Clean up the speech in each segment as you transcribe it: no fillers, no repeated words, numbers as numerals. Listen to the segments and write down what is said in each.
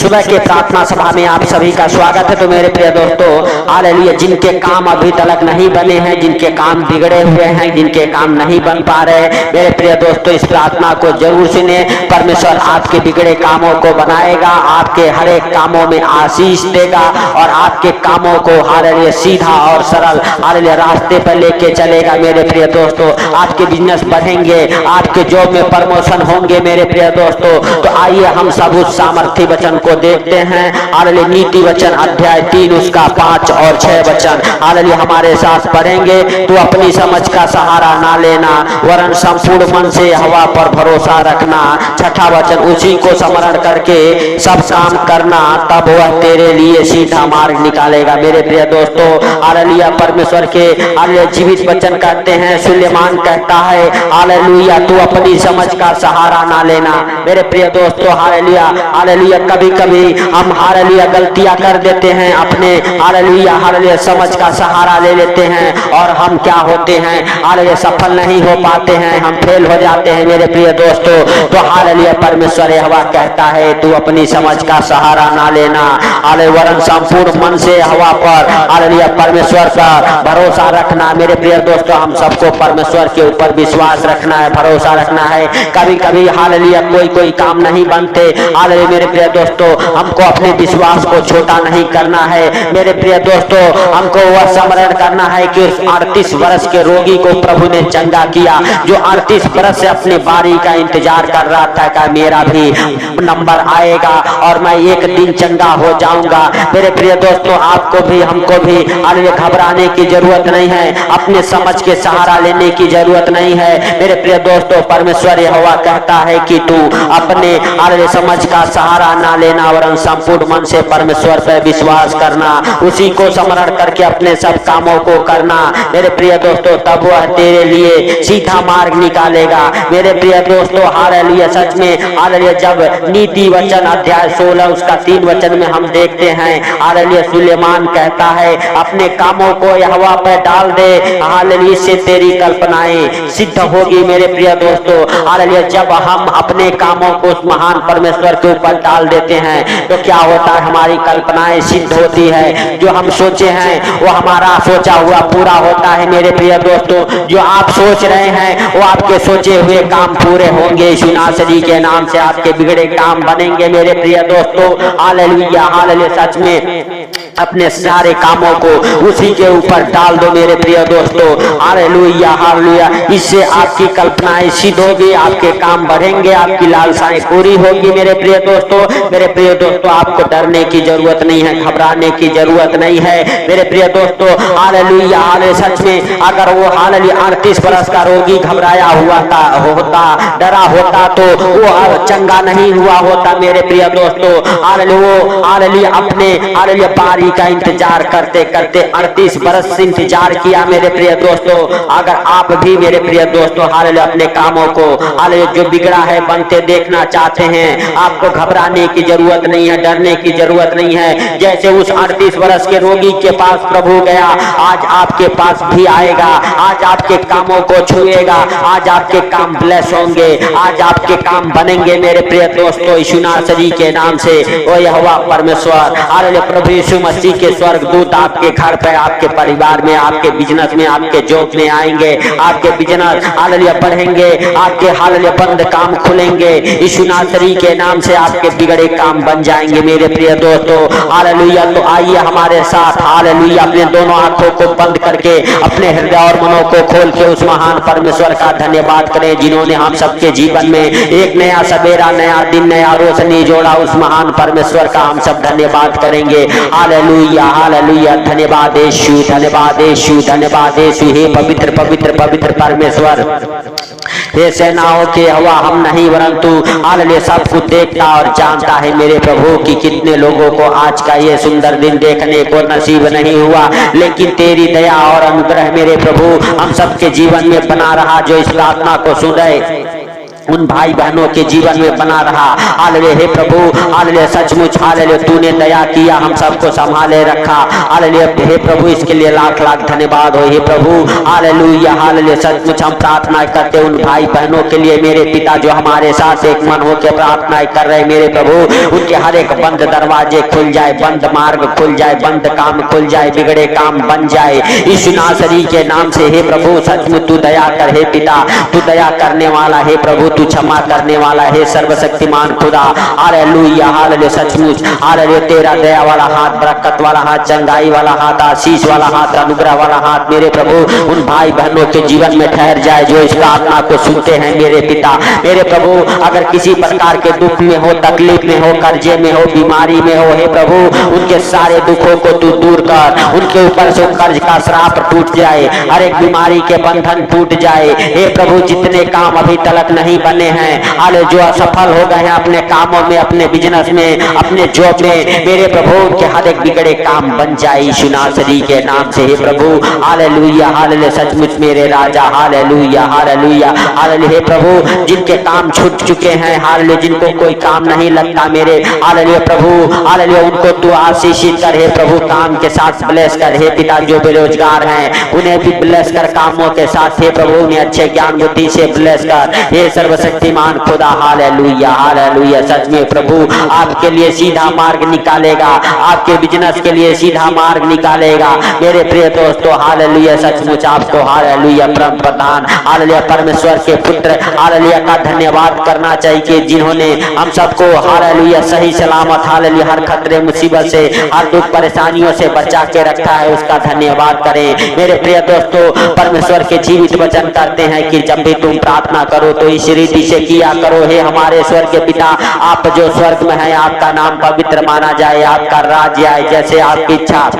सुबह के प्रार्थना सभा में आप सभी का स्वागत है। तो मेरे प्रिय दोस्तों, हालेलुया, जिनके काम अभी तक नहीं बने हैं, जिनके काम बिगड़े हुए हैं, जिनके काम नहीं बन पा रहे, मेरे प्रिय दोस्तों इस प्रार्थना को जरूर सुने। परमेश्वर आपके बिगड़े कामों को बनाएगा, आपके हर एक कामों में आशीष देगा और आपके कामों को हालेलुया सीधा और सरल हालेलुया रास्ते पर लेके चलेगा। मेरे प्रिय दोस्तों, आपके बिजनेस बढ़ेंगे, आपके जॉब में प्रमोशन होंगे। मेरे प्रिय दोस्तों, तो आइए हम सब उस सामर्थ्य वचन को देखते हैं। हालेलुया, नीति वचन अध्याय 3 उसका 5 और 6 वचन हालेलुया हमारे साथ पढ़ेंगे। तो अपनी समझ का सहारा ना लेना, वरन संपूर्ण मन से हवा पर भरोसा रखना। छठा वचन, उसी को स्मरण करके सब काम करना, तब वह तेरे लिए सीधा मार्ग निकालेगा। मेरे प्रिय दोस्तों, हालेलुया परमेश्वर के हालेलुया जीवित वचन कहते हैं, सुलेमान कहता है हालेलुया तू अपनी समझ का सहारा ना लेना। मेरे प्रिय दोस्तों, हालेलुया हालेलुया कभी कभी हम हालेलुया गलतियां कर देते हैं, अपने हालेलुया समझ का सहारा ले लेते हैं और हम क्या होते हैं हालेलुया सफल नहीं हो पाते हैं, हम फेल हो जाते हैं। मेरे प्रिय दोस्तों, तो हालेलुया परमेश्वर यहोवा कहता है तू अपनी समझ का सहारा ना लेना, हालेलुया वरन संपूर्ण मन से हवा पर हालेलुया परमेश्वर पर भरोसा रखना। मेरे प्रिय दोस्तों, हम सबको परमेश्वर के ऊपर विश्वास रखना है, भरोसा रखना है। कभी कभी हालेलुया कोई काम नहीं बनते, हालेलुया मेरे प्रिय दोस्तों हमको अपने विश्वास को छोटा नहीं करना है। मेरे प्रिय दोस्तों, हमको वह स्मरण करना है कि उस 38 वर्ष के रोगी को प्रभु ने चंगा किया, जो 38 वर्ष से अपनी बारी का इंतजार कर रहा था कि मेरा भी नंबर आएगा और मैं एक दिन चंगा हो जाऊंगा। मेरे प्रिय दोस्तों, आपको भी हमको भी हालेलुया घबराने की जरूरत नहीं है, अपने समझ के सहारा लेने की जरूरत नहीं है। मेरे प्रिय दोस्तों, परमेश्वर यहोवा कहता है कि तू अपने हालेलुया समझ का सहारा ना लेना, वरन संपूर्ण मन से परमेश्वर पर विश्वास करना, उसी को स्मरण करके अपने सब कामों को करना। मेरे प्रिय दोस्तों, तब वह तेरे लिए सीधा मार्ग निकालेगा। मेरे प्रिय दोस्तों, हालेलुया सच में हालेलुया जब नीति वचन अध्याय 16 उसका 3 वचन में हम देखते हैं हालेलुया सुलेमान कहता है अपने कामों को यहोवा पर डाल दे, हालेलुया इससे तेरी कल्पनाएं सिद्ध होगी। मेरे प्रिय दोस्तों, हालेलुया जब हम अपने कामों को उस महान परमेश्वर के ऊपर डाल देते हैं तो क्या होता है, हमारी कल्पनाएं सिद्ध होती है। जो हम सोचे हैं वो हमारा सोचा हुआ पूरा होता है। मेरे प्रिय दोस्तों, जो आप सोच रहे हैं वो आपके सोचे हुए काम पूरे होंगे। यीशु नासरी के नाम से आपके बिगड़े काम बनेंगे। मेरे प्रिय दोस्तों, हालेलुया हालेलुया सच में अपने सारे कामों को उसी के ऊपर डाल दो। मेरे प्रिय दोस्तों, हालेलुया हालेलुया इससे आपकी कल्पनाएं सिद्ध होगी, आपके काम बढ़ेंगे, आपकी लालसाएं पूरी होगी। मेरे प्रिय दोस्तों आपको डरने की जरूरत नहीं है, घबराने की जरूरत नहीं है। मेरे प्रिय दोस्तों, हालेलुया हालेलुया सच में अगर वो हालेलुया 38 वर्ष का रोगी घबराया हुआ होता डरा होता तो वो चंगा नहीं हुआ होता। मेरे प्रिय दोस्तों, हालेलुया अपने हालेलुया बारी का इंतजार करते करते 38 वर्ष से इंतजार किया। मेरे प्रिय दोस्तों, अगर आप भी मेरे प्रिय दोस्तों हालेलुया अपने कामों को हालेलुया जो बिगड़ा है बनते देखना चाहते हैं, आपको घबराने की जरूरत नहीं है, डरने की जरूरत नहीं है। जैसे उस 38 वर्ष के रोगी के पास प्रभु गया, आज आपके पास भी आएगा, आज आपके कामों को छुएगा, आज आपके काम ब्लेस होंगे, आज आपके काम बनेंगे। मेरे प्रिय दोस्तों, यीशु नासरी के नाम से ओ यहोवा परमेश्वर हालेलुया प्रभु यीशु मसीह के स्वर्गदूत आपके घर पर, आपके परिवार में, आपके बिजनेस में, आपके जॉब में आएंगे, आपके बिजनेस हालेलुया बढ़ेंगे, आपके हालेलुया बंद काम खुलेंगे। यीशु नासरी के नाम से आपके बिगड़े काम बन जाएंगे। मेरे प्रिय दोस्तों, हालेलुया तो आइए हमारे साथ हालेलुया अपने दोनों आंखों को बंद करके अपने हृदय और मनों को खोल के उस महान परमेश्वर का धन्यवाद करें, जिन्होंने हम सबके जीवन में एक नया सवेरा, नया दिन, नया रोशनी जोड़ा। उस महान परमेश्वर का हम सब धन्यवाद करेंगे। हालेलुया हालेलुया धन्यवाद यीशु, धन्यवाद यीशु, धन्यवाद यीशु। हे पवित्र पवित्र पवित्र परमेश्वर, हे सेनाओं के हवा हम नहीं परंतु हालेलुया सब कुछ देखता और जानता है। मेरे प्रभु की कितने लोगों को आज का ये सुंदर दिन देखने को नसीब नहीं हुआ, लेकिन तेरी दया और अनुग्रह मेरे प्रभु हम सबके जीवन में बना रहा। जो इस प्रार्थना को सुने उन भाई बहनों के जीवन में बना रहा। हालेलुया हे प्रभु, हालेलुया सचमुच हालेलुया तूने दया किया, हम सबको संभाले रखा। हालेलुया हे प्रभु, इसके लिए लाख लाख धन्यवाद हो हे प्रभु। हालेलुया हालेलुया सचमुच हम प्रार्थना करते उन भाई बहनों के लिए मेरे पिता जो हमारे साथ एक मन होकर प्रार्थना कर रहे मेरे प्रभु, उनके हर एक बंद दरवाजे खुल जाए, बंद मार्ग खुल जाए, बंद काम खुल जाए, बिगड़े काम बन जाए यीशु नासरी के नाम से। हे प्रभु सचमुच तू दया कर हे पिता, तू दया करने वाला हे प्रभु, तू क्षमा करने वाला है सर्वशक्तिमान खुदा। हालेलुया हालेलुया सचमुच हालेलुया तेरा दया वाला हाथ, बरकत वाला हाथ, चंगाई वाला हाथ, आशीष वाला हाथ, अनुग्रह वाला हाथ मेरे प्रभु उन भाई बहनों के जीवन में ठहर जाए जो इस प्रार्थना को सुनते हैं मेरे पिता। मेरे प्रभु अगर किसी प्रकार के दुख में हो, तकलीफ में हो, कर्जे में हो, बीमारी में हो हे प्रभु, उनके सारे दुखों को तू दूर कर, उनके ऊपर से कर्ज का श्राप टूट जाए, हर एक बीमारी के बंधन टूट जाए हे प्रभु। जितने काम अभी तक नहीं बने हैं हाले जो असफल हो गए हैं अपने कामों में, अपने बिजनेस में, अपने जॉब में, मेरे प्रभु के हर एक बिगड़े काम बन जाए यीशु नासरी के नाम से हे प्रभु। हालेलुया हालेलुया सचमुच मेरे राजा, हालेलुया हालेलुया हालेलुया हे प्रभु जिनके काम छूट चुके हैं, हालेलुया जिनको कोई काम नहीं लगता मेरे, हालेलुया प्रभु हालेलुया उनको तू आशीषित कर हे प्रभु, काम के साथ ब्लेस कर हे पिता। जो बेरोजगार हैं उन्हें भी ब्लेस कर कामों के साथ हे प्रभु, उन्हें अच्छे ज्ञान बुद्धि से ब्लेस कर हे सर्वशक्तिमान खुदा। हालेलुया हालेलुया सच में प्रभु आपके लिए सीधा मार्ग निकालेगा, आपके बिजनेस के लिए सीधा मार्ग निकालेगा मेरे प्रिय दोस्तों। हालेलुया सचमुच आपको हालेलुया परम प्रधान हालेलुया परमेश्वर के पुत्र हालेलुया का धन्यवाद करना चाहिए कि जिन्होंने हम सबको हालेलुया सही सलामत हालेलुया हर खतरे मुसीबत से, हर दुख परेशानियों से बचा के रखा है, उसका धन्यवाद करें मेरे प्रिय दोस्तों। परमेश्वर के जीवित वचन करते हैं कि जब भी तुम प्रार्थना करो तो इस रीति से किया करो, हे हमारे स्वर्ग के पिता आप जो स्वर्ग में है, आपका नाम पवित्र माना जाए, आपका राज्य आए, जैसे आपकी इच्छा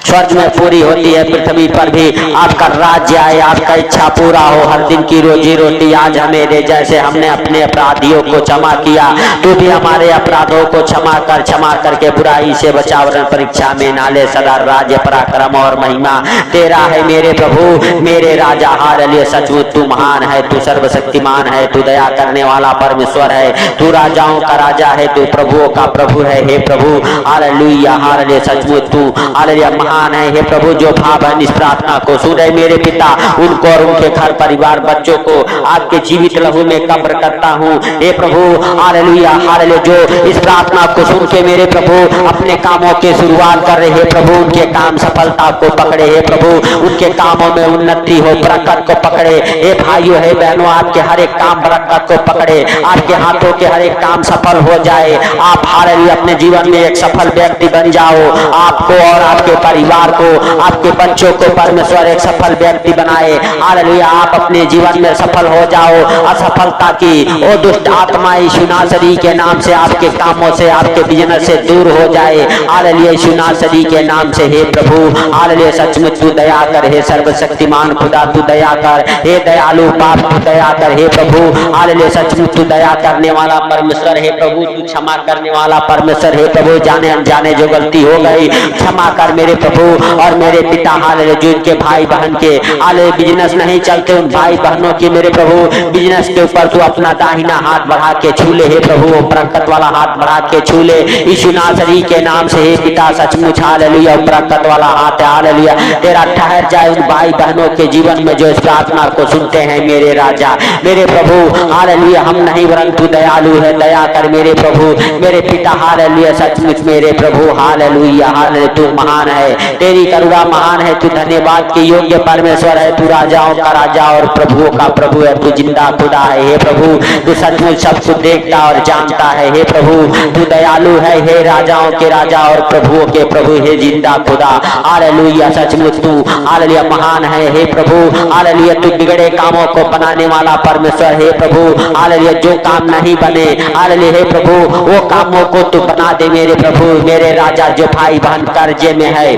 स्वर्ग में पूरी होती है पृथ्वी पर भी आपका राज्य आए, आपका इच्छा पूरा हो। हर दिन की रोजी रोटी आज हमें दे, जैसे हमने अपने अपराधियों को क्षमा किया तू भी हमारे अपराधों को क्षमा कर, क्षमा करके बुराई से बचा, वरन परीक्षा में नाले। सदा राज्य पराक्रम और महिमा तेरा है मेरे प्रभु मेरे राजा। हालेलुया सचमुच तू महान है, तू सर्वशक्तिमान है, तू दया करने वाला परमेश्वर है, तू राजाओं का राजा है, तू प्रभुओं का प्रभु है हे प्रभु। हालेलुया हालेलुया सचमुच तू हालेलुया महान है हे प्रभु। जो भाव बहन इस प्रार्थना को सुने मेरे पिता, उनको और उनके घर परिवार बच्चों को आपके जीवित लहू में कब्र करता हूँ हे प्रभु। हालेलुया हालेलुया जो इस प्रार्थना को सुन के मेरे प्रभु अपने कामों के शुरुआत कर रहे हैं प्रभु, उनके काम सफलता को पकड़े हे प्रभु, उनके कामों में उन्नति हो, बरकत को पकड़े हे भाइयों हे बहनों, आपके हर एक काम बरकत को पकड़े, आपके हाथों के हर एक काम सफल हो जाए। आप हालेलुया अपने जीवन में एक सफल व्यक्ति बन जाओ, आपको और आपके परिवार को, आपके बच्चों को परमेश्वर एक सफल व्यक्ति बनाए। हालेलुया आप अपने जीवन में सफल हो जाओ, असफलता की ओ दुष्ट आत्मा यीशु नासरी के नाम से आपके कामों से, आपके बिजनेस से दूर हो जाए। हालेलुया यीशु नासरी के नाम से हे प्रभु। हालेलुया सचमुच तू दया कर हे सर्वशक्तिमान खुदा, तू दया कर हे दयालु बाप, तू दया कर हे प्रभु। हालेलुया सचमुच तू दया करने वाला परमेश्वर हे प्रभु, तू क्षमा करने वाला परमेश्वर हे प्रभु। जाने अनजाने जो गलती हो गई क्षमा कर मेरे प्रभु और मेरे पिता। हालेलुया जो इनके भाई बहन के हालेलुया बिजनेस नहीं चलते, उन भाई बहनों की मेरे प्रभु बिजनेस के ऊपर तू अपना दाहिना हाथ बढ़ा के छूले हे प्रभु, बरकत वाला हाथ बढ़ा के छूले यीशु नासरी के नाम से हे पिता। सचमुच हालेलुया बरकत वाला हाथ है हालेलुया तेरा ठहर जाए उन भाई बहनों के जीवन में जो इस प्रार्थना को सुनते हैं मेरे राजा मेरे प्रभु। हालेलुया हम नहीं वरन तू दयालु है, दया कर मेरे प्रभु मेरे पिता। हालेलुया सचमुच मेरे प्रभु हालेलुया हालेलुया तू महान है, तेरी करुणा महान है, तू धन्यवाद के योग्य परमेश्वर है, तू राजाओं का राजा और प्रभुओं का प्रभु है, तू जिंदा खुदा है हे प्रभु। तू सचमुच सब कुछ देखता और जानता है हे प्रभु, तू दयालु है हे राजाओं के राजा और प्रभुओं के प्रभु हे जिंदा खुदा। हालेलुया सचमुच तू हालेलुया महान है हे प्रभु। हालेलुया तू बिगड़े कामों को बनाने वाला परमेश्वर हे प्रभु। हालेलुया जो काम नहीं बने हालेलुया हे प्रभु वो कामों को तू बना दे मेरे प्रभु मेरे राजा। जो भाई बहन कर्जे में है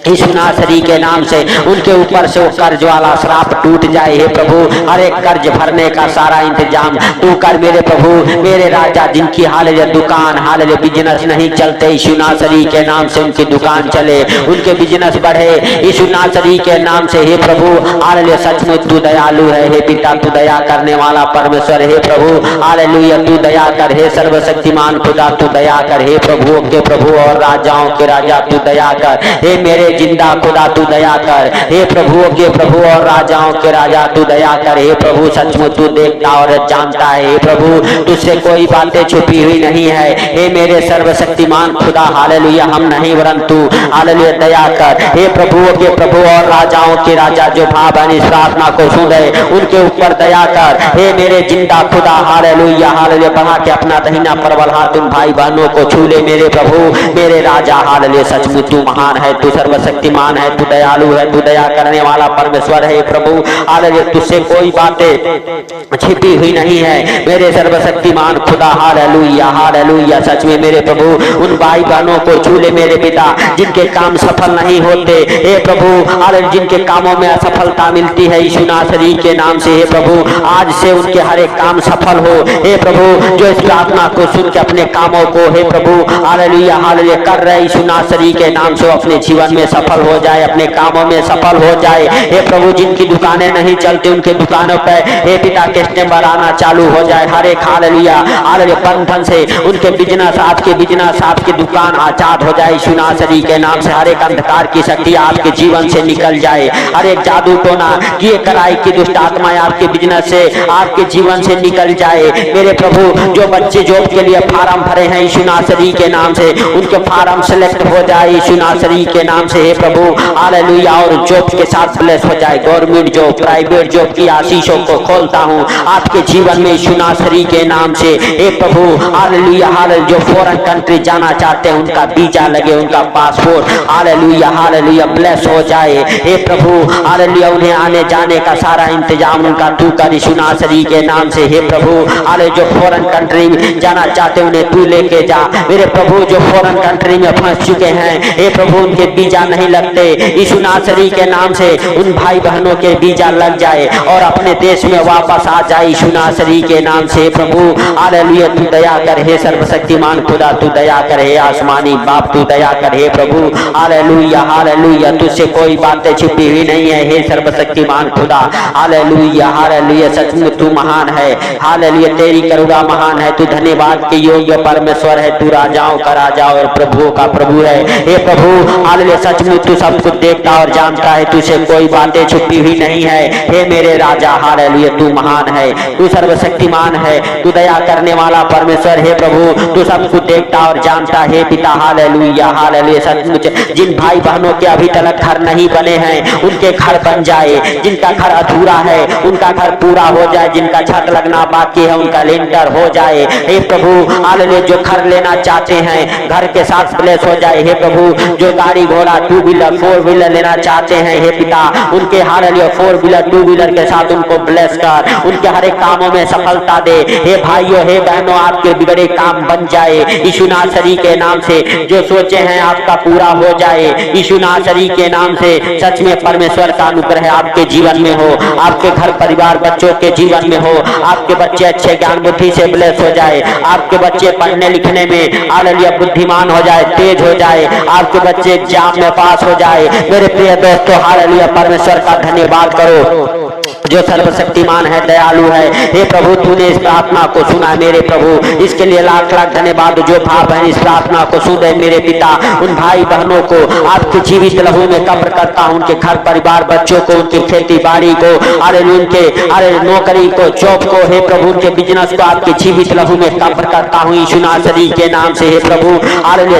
यीशु नासरी के नाम से उनके ऊपर से वो कर्ज वाला श्राप टूट जाए। हे प्रभु, हर एक कर्ज भरने का सारा इंतजाम तू कर मेरे प्रभु, मेरे राजा। जिनकी हालेलुया दुकान हालेलुया बिजनेस नहीं चलते, यीशु नासरी के नाम से उनकी दुकान चले, उनके बिजनेस बढ़े यीशु नासरी के नाम से। हे प्रभु हालेलुया, सचमुच तू दयालु है। हे पिता, तू दया करने वाला परमेश्वर। हे प्रभु हालेलुया, तू दया कर। हे सर्वशक्तिमान खुदा, तू दया कर। हे प्रभुओं के प्रभु और राजाओं के राजा, तू दया कर। हे मेरे जिंदा खुदा, तू दया कर। हे प्रभुओं के प्रभु और राजाओं के राजा, तू दया कर। हे प्रभु सचमुच तू देखता और जानता है। हे प्रभु, तुझसे कोई बातें छुपी हुई नहीं है। हे मेरे सर्वशक्तिमान खुदा हालेलुया, हम नहीं वरन तू हालेलुया दया कर। हे प्रभुओं के प्रभु और राजाओं के राजा, जो भाव बहन इस प्रार्थना को सुन रहे उनके ऊपर दया कर। हे मेरे जिंदा खुदा हालेलुया हालेलुया, बढ़ा के अपना दहिना प्रबल हाथ उन भाई बहनों को छू ले मेरे प्रभु, मेरे राजा हालेलुया। सचमुच तू महान है, तू सर्वशक्तिमान है, तू दयालु है, तू दया करने वाला परमेश्वर है। प्रभु हालेलुया, तुझसे कोई बातें छिपी हुई नहीं है मेरे सर्वशक्तिमान खुदा हालेलुया हालेलुया। सच में मेरे प्रभु उन भाई बहनों को छू ले मेरे पिता, जिनके काम सफल नहीं होते। हे प्रभु हालेलुया, जिनके कामों में असफलता मिलती है यीशु नासरी के नाम से। हे प्रभु आज से उनके हर एक काम सफल हो। हे प्रभु जो इस प्रार्थना को सुन के अपने कामों को हे प्रभु हालेलुया हालेलुया कर रहे यीशु नासरी के नाम से अपने जीवन में सफल हो जाए, अपने कामों में सफल हो जाए। हे प्रभु जिनकी दुकानें नहीं चलती उनके दुकानों पे हे पिता कस्टमर आना चालू हो जाए। हर एक हालेलुया हालेलुया बंधन से उनके बिजनेस आपके दुकान आजाद हो जाए यीशु नासरी के नाम से। हर एक अंधकार की शक्ति आपके जीवन से निकल जाए, हर एक जादू टोना किए कराई की दुष्ट आत्माएं आपके बिजनेस से आपके जीवन से निकल जाए मेरे प्रभु। जो बच्चे जॉब के लिए फार्म भरे हैं यीशु नासरी के नाम से, उनके फार्म सेलेक्ट हो जाए यीशु नासरी के नाम से। हे प्रभु हालेलुया, और जॉब के साथ ब्लेस हो जाए। गवर्नमेंट जॉब, प्राइवेट जॉब की आशीषों को खोलता हूँ आपके जीवन में यीशु नासरी के नाम से। हे प्रभु हालेलुया हालेलुया, जो फॉरेन कंट्री जाना चाहते हैं उनका वीजा लगे, उनका पासपोर्ट हालेलुया हालेलुया ब्लेस हो जाए। हे प्रभु हालेलुया, उन्हें आने जाने का सारा इंतजाम उनका तू कर यीशु नासरी के नाम से। हे प्रभु हालेलुया, जो फॉरेन कंट्री में जाना चाहते हैं उन्हें तू लेके जा मेरे प्रभु। जो फॉरेन कंट्री में फंस चुके हैं हे प्रभु, उनके वीजा नहीं लगते यीशु नासरी के नाम से, उन भाई बहनों के वीजा लग जाए और अपने देश में वापस आ जाए यीशु नासरी के नाम से। प्रभु हालेलुया, तू दया कर। हे सर्वशक्तिमान खुदा, तू दया कर। हे आसमानी बाप, तू दया कर। हे प्रभु हालेलुया हालेलुया, तुझसे कोई बातें छिपी हुई नहीं है। हे सर्वशक्तिमान खुदा हालेलुया हालेलुया, सचमुच तू महान है। हालेलुया, तेरी करुणा महान है। तू धन्यवाद के योग्य परमेश्वर है। तू राजाओं का राजा और प्रभुओं का प्रभु है। हे प्रभु हालेलुया, सचमुच तू सब कुछ देखता और जानता है, तुझसे कोई बातें छुपी हुई नहीं है। हे मेरे राजा हालेलुया, तू महान है, तू सर्वशक्तिमान है, तू दया करने वाला परमेश्वर। हे प्रभु तू सब कुछ देखता और जानता है पिता हालेलुया हालेलुया। सचमुच जिन भाई बहनों के अभी तक घर नहीं बने हैं उनके घर बन जाए, जिनका घर अधूरा है उनका घर पूरा हो जाए, जिनका छत लगना बाकी है उनका लेंटर हो जाए। हे प्रभु हालेलुया, जो घर लेना चाहते हैं घर के साथ ब्लेस हो जाए। हे प्रभु जो गाड़ी घोड़ा टू व्हीलर फोर व्हीलर लेना चाहते हैं हे पिता, उनके hallelujah four wheeler two wheeler के साथ उनको ब्लेस कर, उनके हर एक कामों में सफलता दे। हे भाइयों हे बहनों, आपके बिगड़े काम बन जाए यीशु नासरी के नाम से। जो सोचे हैं आपका पूरा हो जाए यीशु नासरी के नाम से। सच में परमेश्वर का अनुग्रह आपके जीवन में हो, आपके घर परिवार बच्चों के जीवन में हो। आपके बच्चे अच्छे ज्ञान बुद्धि से ब्लेस हो जाए, आपके बच्चे पढ़ने लिखने में हालेलुया बुद्धिमान हो जाए, तेज हो जाए, आपके बच्चे एग्जाम में पास हो जाए। मेरे प्रिय दोस्तों हालेलुया, परमेश्वर का धन्यवाद करो जो सर्वशक्तिमान है, दयालु है। हे प्रभु तूने इस प्रार्थना को सुना मेरे प्रभु, इसके लिए लाख लाख धन्यवाद। जो भाई बहन इस प्रार्थना को सुन रहे मेरे पिता, उन भाई बहनों को आपके जीवित लहू में कब्र करता हूं, उनके घर परिवार बच्चों को, उनकी खेती बाड़ी को, अरे उनके अरे नौकरी को, जॉब को, हे प्रभु उनके बिजनेस को आपके जीवित लहू में कब्र करता हूँ यीशु नासरी के नाम से। हे प्रभु हालेलुया,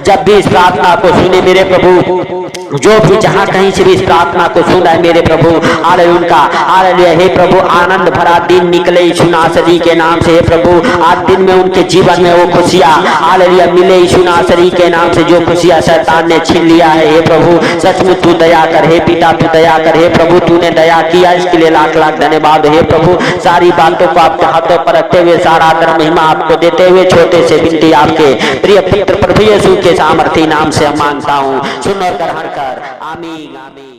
जब भी इस प्रार्थना को सुने मेरे प्रभु, जो भी जहाँ कहीं से भी इस प्रार्थना को सुना है मेरे प्रभु हालेलुया, उनका हालेलुया हे प्रभु आनंद भरा दिन निकले यीशु नासरी के नाम से। हे प्रभु आज दिन में उनके जीवन में वो खुशियाँ हालेलुया मिले यीशु नासरी के नाम से, जो खुशियाँ शैतान ने छीन लिया है। हे प्रभु सचमुच तू दया कर, हे पिता तू दया कर। हे प्रभु तूने दया किया, इसके लिए लाख लाख धन्यवाद। हे प्रभु सारी बातों को आपके हाथों पर रखते हुए सारा आदर महिमा आपको देते हुए छोटे से विनती आपके प्रिय पुत्र प्रभु यीशु के सामर्थी नाम से मांगता हूँ, सुन और ग्रहण कर। कर। आमीन आमीन।